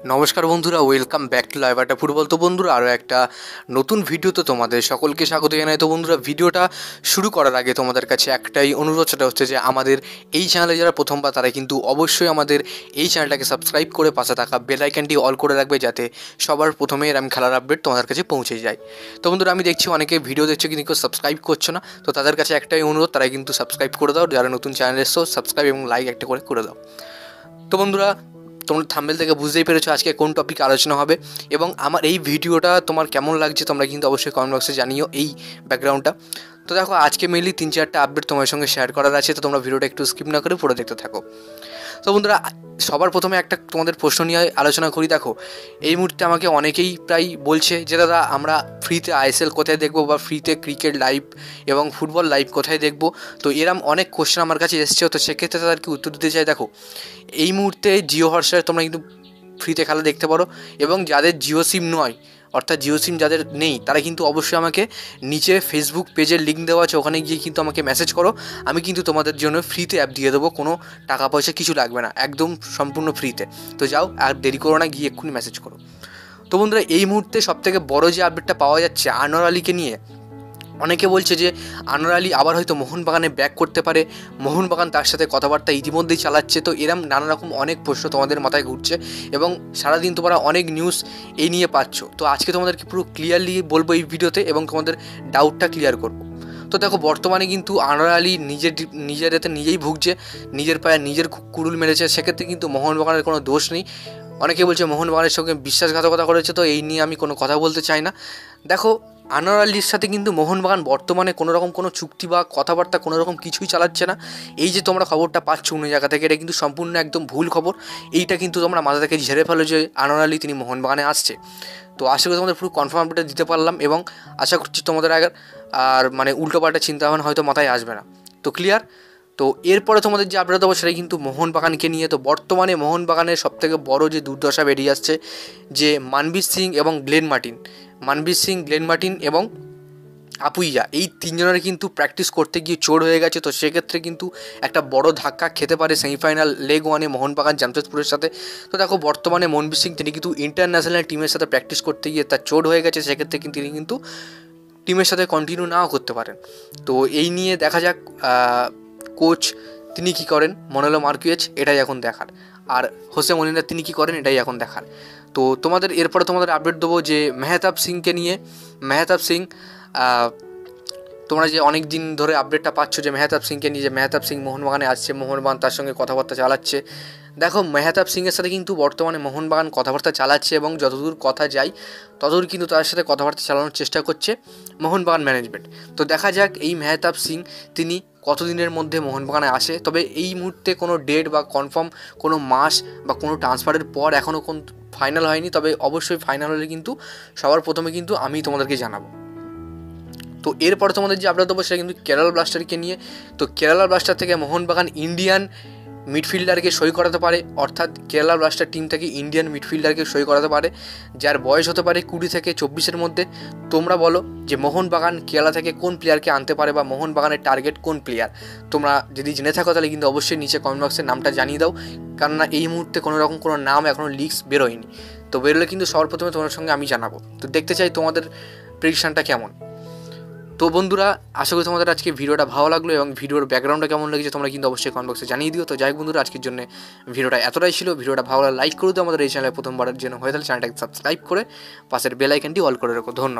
নমস্কার বন্ধুরা, welcome back to live আড্ডা ফুটবল। তো বন্ধুরা, আরও একটা নতুন ভিডিওতে তোমাদের সকলকে স্বাগত জানাই। তো বন্ধুরা, ভিডিওটা শুরু করার আগে তোমাদের কাছে একটাই অনুরোধ, সেটা হচ্ছে যে আমাদের এই চ্যানেলে যারা প্রথমবার তারা কিন্তু অবশ্যই আমাদের এই চ্যানেলটাকে সাবস্ক্রাইব করে পাশে থাকা বেল আইকনটি অল করে রাখবে, যাতে সবার প্রথমে এরকম খেলার আপডেট তোমাদের কাছে পৌঁছে যায়। তো বন্ধুরা, আমি দেখছি অনেকে ভিডিও দেখছো কিন্তু কেউ সাবস্ক্রাইব করছো না, তো তাদের কাছে একটাই অনুরোধ, তারা কিন্তু সাবস্ক্রাইব করে দাও। যারা নতুন চ্যানেল এসছো, সাবস্ক্রাইব এবং লাইক একটা করে দাও। তো বন্ধুরা, তোমরা থাম্বনেল থেকে বুঝতেই পেরেছো আজকে কোন টপিক আলোচনা হবে, এবং আমার এই ভিডিওটা তোমার কেমন লাগছে তোমরা কিন্তু অবশ্যই কমেন্ট বক্সে জানিও এই ব্যাকগ্রাউন্ডটা। তো দেখো, আজকে মেনলি 3-4টা আপডেট তোমার সঙ্গে শেয়ার করার আছে, তো তোমরা ভিডিওটা একটু স্কিপ না করে পুরো দেখতে থাকো। তো বন্ধুরা, সবার প্রথমে একটা তোমাদের প্রশ্ন নিয়ে আলোচনা করি। দেখো, এই মুহূর্তে আমাকে অনেকেই প্রায় বলছে যে দাদা, আমরা ফ্রিতে আইএসএল কোথায় দেখবো, বা ফ্রিতে ক্রিকেট লাইভ এবং ফুটবল লাইভ কোথায় দেখবো। তো এরম অনেক কোশ্চেন আমার কাছে এসছে, তো সেক্ষেত্রে তাদেরকে উত্তর দিতে চাই। দেখো, এই মুহূর্তে জিও হটস্টারে তোমরা কিন্তু ফ্রিতে খেলা দেখতে পারো, এবং যাদের জিও সিম নয়, অর্থাৎ জিও সিম যাদের নেই, তারা কিন্তু অবশ্যই আমাকে নিচে ফেসবুক পেজের লিঙ্ক দেওয়া আছে, ওখানে গিয়ে কিন্তু আমাকে মেসেজ করো। আমি কিন্তু তোমাদের জন্য ফ্রিতে অ্যাপ দিয়ে দেবো, কোনো টাকা পয়সা কিছু লাগবে না, একদম সম্পূর্ণ ফ্রিতে। তো যাও, আর দেরি করো না, গিয়ে এক্ষুনি মেসেজ করো। তো বন্ধুরা, এই মুহূর্তে সবথেকে বড় যে আপডেটটা পাওয়া যাচ্ছে আনোয়ার আলীকে নিয়ে, অনেকে বলছে যে আনোয়ার আলী আবার হয়তো মোহনবাগানে ব্যাক করতে পারে, মোহনবাগান তার সাথে কথাবার্তা ইতিমধ্যেই চালাচ্ছে। তো এরম নানা রকম অনেক প্রশ্ন তোমাদের মাথায় ঘুরছে, এবং সারাদিন তোমরা অনেক নিউজ এই নিয়ে পাচ্ছ। তো আজকে তোমাদেরকে পুরো ক্লিয়ারলি বলবো এই ভিডিওতে, এবং তোমাদের ডাউটটা ক্লিয়ার করবো। তো দেখো, বর্তমানে কিন্তু আনোয়ার আলী নিজের এতে নিজেই ভুগছে, নিজের পায়ে নিজের কুড়ুল মেরেছে। সেক্ষেত্রে কিন্তু মোহনবাগানের কোনো দোষ নেই। অনেকে বলছে মোহনবাগানের সঙ্গে বিশ্বাসঘাতকতা করেছে, তো এই নিয়ে আমি কোনো কথা বলতে চাই না। দেখো, আনোয়ার আলীর সাথে কিন্তু মোহনবাগান বর্তমানে কোনো রকম কোনো চুক্তি বা কথাবার্তা কোনো রকম কিছুই চালাচ্ছে না। এই যে তোমরা খবরটা পাচ্ছ অন্য জায়গা থেকে, এটা কিন্তু সম্পূর্ণ একদম ভুল খবর। এইটা কিন্তু তোমরা মাথা থেকে ঝেড়ে ফেলো যে আনোয়ার আলী তিনি মোহনবাগানে আসছে। তো আশা করি তোমাদের পুরো কনফার্ম আপডেট দিতে পারলাম, এবং আশা করছি তোমাদের আর মানে উল্টোপাল্টা চিন্তাভাবনা হয়তো মাথায় আসবে না। তো ক্লিয়ার। তো এরপরে তোমাদের যে আপডেট দেবো সেটা কিন্তু মোহনবাগানকে নিয়ে। তো বর্তমানে মোহনবাগানের সবথেকে বড় যে দুর্দশা বেরিয়ে আসছে, যে মানবীর সিং এবং গ্লেন মার্টিন এবং আপুইয়া, এই তিনজনের কিন্তু প্র্যাকটিস করতে গিয়ে চোট হয়ে গেছে। তো সেক্ষেত্রে কিন্তু একটা বড় ধাক্কা খেতে পারে সেমিফাইনাল লেগ 1-এ মোহনবাগান জামশেদপুরের সাথে। তো দেখো, বর্তমানে মনবীর সিং তিনি কিন্তু ইন্টারন্যাশনাল টিমের সাথে প্র্যাকটিস করতে গিয়ে তার চোট হয়ে গেছে। সেক্ষেত্রে কিন্তু তিনি কিন্তু টিমের সাথে কন্টিনিউ নাও করতে পারেন। তো এই নিয়ে দেখা যাক কোচ তিনি কী করেন, মনোলো মার্কুয়েজ, এটাই এখন দেখার। আর হোসে মলিনা তিনি কী করেন, এটাই এখন দেখার। তো তোমাদের এরপরে তোমাদের আপডেট দেবো যে মেহতাব সিংকে নিয়ে। মেহতাব সিং, তোমরা যে অনেক দিন ধরে আপডেটটা পাচ্ছ যে মেহতাব সিংকে নিয়ে, যে মেহতাব সিং মোহনবাগানে আসছে, মোহনবাগান তার সঙ্গে কথাবার্তা চালাচ্ছে। দেখো, মেহতাব সিংয়ের সাথে কিন্তু বর্তমানে মোহনবাগান কথাবার্তা চালাচ্ছে, এবং যতদূর কথা যায় ততদূর কিন্তু তার সাথে কথাবার্তা চালানোর চেষ্টা করছে মোহনবাগান ম্যানেজমেন্ট। তো দেখা যাক এই মেহতাব সিং তিনি কতদিনের মধ্যে মোহনবাগানে আসে। তবে এই মুহূর্তে কোনো ডেট বা কনফার্ম কোনো মাস বা কোনো ট্রান্সফারের পর এখনও কোন ফাইনাল হয়নি। তবে অবশ্যই ফাইনাল হলে কিন্তু সবার প্রথমে কিন্তু আমি তোমাদেরকে জানাবো। তো এরপরে তোমাদের যে আপডেট দেবো সেটা কিন্তু কেরালা ব্লাস্টারকে নিয়ে। তো কেরালা ব্লাস্টার থেকে মোহনবাগান ইন্ডিয়ান মিডফিল্ডারকে সই করাতে পারে, অর্থাৎ কেরালা ব্লাস্টার টিম থেকে ইন্ডিয়ান মিডফিল্ডারকে সই করাতে পারে, যার বয়স হতে পারে 20 থেকে 24-এর মধ্যে। তোমরা বলো যে মোহনবাগান কেরালা থেকে কোন প্লেয়ারকে আনতে পারে, বা মোহনবাগানের টার্গেট কোন প্লেয়ার। তোমরা যদি জেনে থাকো তাহলে কিন্তু অবশ্যই নিচে কমেন্ট বক্সে নামটা জানিয়ে দাও, কেননা এই মুহূর্তে কোনো রকম কোনো নাম এখনও লিস্ট বেরোয়নি। তো বেরোলে কিন্তু সবার প্রথমে তোমার সঙ্গে আমি জানাবো। তো দেখতে চাই তোমাদের প্রেডিকশনটা কেমন। তো বন্ধুরা, আশা করি তোমাদের আজকে ভিডিওটা ভালো লাগলো, এবং ভিডিওর ব্যাকগ্রাউন্ডটা কেমন লেগেছে তোমরা কিন্তু অবশ্যই কমেন্ট বক্সে জানিয়ে দিও। তো যাই হোক বন্ধুরা, আজকের জন্য ভিডিওটা এতটাই ছিল। ভিডিওটা ভালো লাগলে লাইক করে দিও, আমাদের এই চ্যানেলে প্রথমবারের জন্য হয়ে তাহলে চ্যানেলটাকে সাবস্ক্রাইব করে পাশের বেল আইকনটি অল করে রাখো। ধন্যবাদ।